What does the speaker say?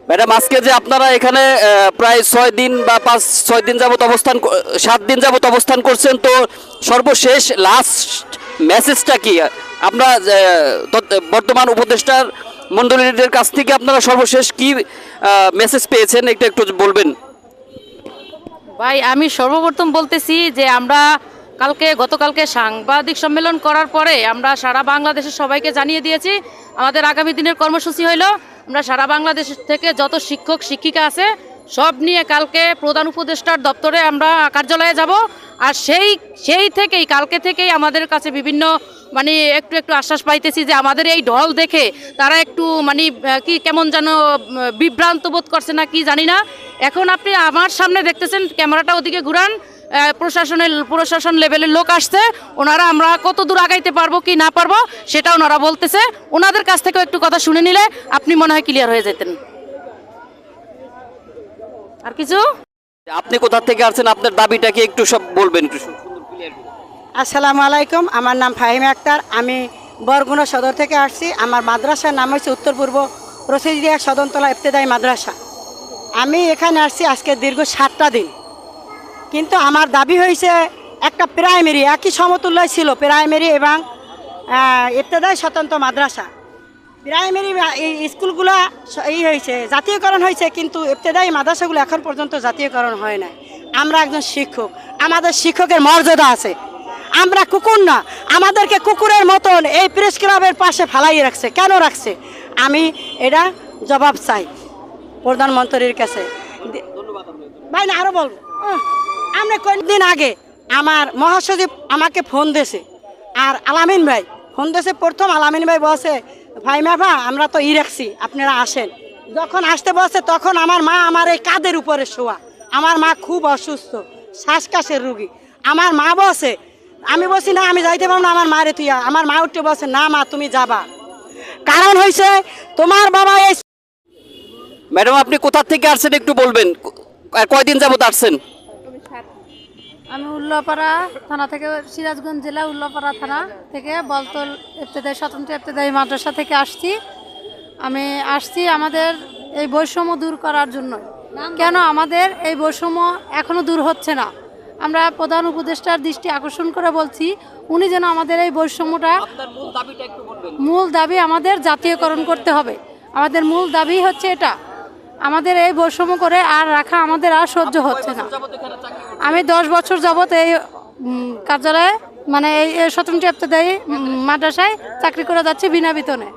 Madam, আজকে যে আপনারা এখানে প্রায় 6 দিন বা 5-6 দিন যাবত 7 দিন যাবত অবস্থান করছেন, তো সর্বশেষ লাস্ট মেসেজটা কি? আমরা বর্তমান উপদেষ্টার মণ্ডলীদের কাছ থেকে আপনারা সর্বশেষ কি মেসেজ পেয়েছেন, এটা একটু বলবেন। ভাই, আমি সর্বপ্রথম বলতেছি যে আমরা গতকালকে সাংবাদিক সম্মেলন করার পরে আমরা সারা বাংলাদেশের সবাইকে জানিয়ে দিয়েছি আমাদের আগামী দিনের কর্মসূচি হলো আমরা সারা বাংলাদেশ থেকে যত শিক্ষক শিক্ষিকা আছে সব নিয়ে কালকে প্রধান উপদেষ্টার দপ্তরে আমরা কার্যালয়ে যাব। আর কালকে থেকেই আমাদের কাছে বিভিন্ন একটু আশ্বাস পাইতেছি যে আমাদের এই ঢল দেখে তারা একটু কেমন যেন বিভ্রান্ত বোধ করছে না কি জানি না। এখন আপনি আমার সামনে দেখতেছেন, ক্যামেরাটা ওদিকে ঘুরান, প্রশাসন লেভেলের লোক আসছে। ওনারা আমরা কত দূর আগাইতে পারবো কি না পারবো সেটা ওনারা বলতেছে। ওনাদের কাছ থেকেও একটু কথা শুনে নিলে আপনি মনে হয় ক্লিয়ার হয়ে যেতেন। আর কিছু? আপনি কোথা থেকে আসছেন, আপনার দাবিটাকে একটু সব বলবেন, একটু সুন্দর ক্লিয়ার করে। আসসালামু আলাইকুম, আমার নাম ফাহিমা আক্তার, আমি বরগুনা সদর থেকে আসছি। আমার মাদ্রাসার নাম হচ্ছে উত্তর পূর্ব রশিদিয়া সদনতলা ইবতেদায়ী মাদ্রাসা। আমি এখানে আসছি আজকে দীর্ঘ 7টা দিন, কিন্তু আমার দাবি হয়েছে একটা প্রাইমারি একই সমতুল্যই ছিল, প্রাইমারি এবং ইবতেদায়ী স্বতন্ত্র মাদ্রাসা। প্রাইমারি স্কুলগুলো হয়েছে জাতীয়করণ হয়েছে, কিন্তু ইবতেদায়ী মাদ্রাসাগুলো এখন পর্যন্ত জাতীয়করণ হয় না। আমরা একজন শিক্ষক, আমাদের শিক্ষকের মর্যাদা আছে, আমরা কুকুর না। আমাদেরকে কুকুরের মতন এই প্রেস ক্লাবের পাশে ফালাই রাখছে, কেন রাখছে? আমি এটা জবাব চাই প্রধানমন্ত্রীর কাছে। ভাই না আরও বলবো, আমরা কয়েকদিন আগে আমার মহাসচিব আমাকে ফোন দিয়েছে, আর আলামিন ভাই ফোন দিয়েছে। প্রথম আলামিন ভাই বলছে, ভাই মাফা আমরা তো রাখছি, আপনারা আসেন। যখন আসতে বসে তখন আমার মা আমার এই কাঁধের উপরে শোয়া। আমার মা খুব অসুস্থ, শ্বাসকাশের রুগী। আমার মা বসে, আমি বলছি না আমি যাইতে পারবো না, আমার মারে তুই। আমার মা উঠে বসে, না মা তুমি যাবা, কারণ হয়েছে তোমার বাবা এই। ম্যাডাম, আপনি কোথা থেকে আসছেন একটু বলবেন, কয়দিন যাবত আসছেন? আমি উল্লাপাড়া থানা থেকে, সিরাজগঞ্জ জেলা উল্লাপাড়া থানা থেকে বলতল স্বতন্ত্র ইবতেদায়ী মাদ্রাসা থেকে আসছি। আমি আসছি আমাদের এই বৈষম্য দূর করার জন্য। কেন আমাদের এই বৈষম্য এখনও দূর হচ্ছে না? আমরা প্রধান উপদেষ্টার দৃষ্টি আকর্ষণ করে বলছি, উনি যেন আমাদের এই বৈষম্যটা, মূল দাবি আমাদের জাতীয়করণ করতে হবে। আমাদের মূল দাবি হচ্ছে এটা। আমাদের এই বৈষম্য করে আর রাখা আমাদের আর সহ্য হচ্ছে না। আমি 10 বছর যাবত এই কার্যালয়ে এই স্বতন্ত্র ইবতেদায়ী মাদ্রাসায় চাকরি করে যাচ্ছি বিনা বেতনে।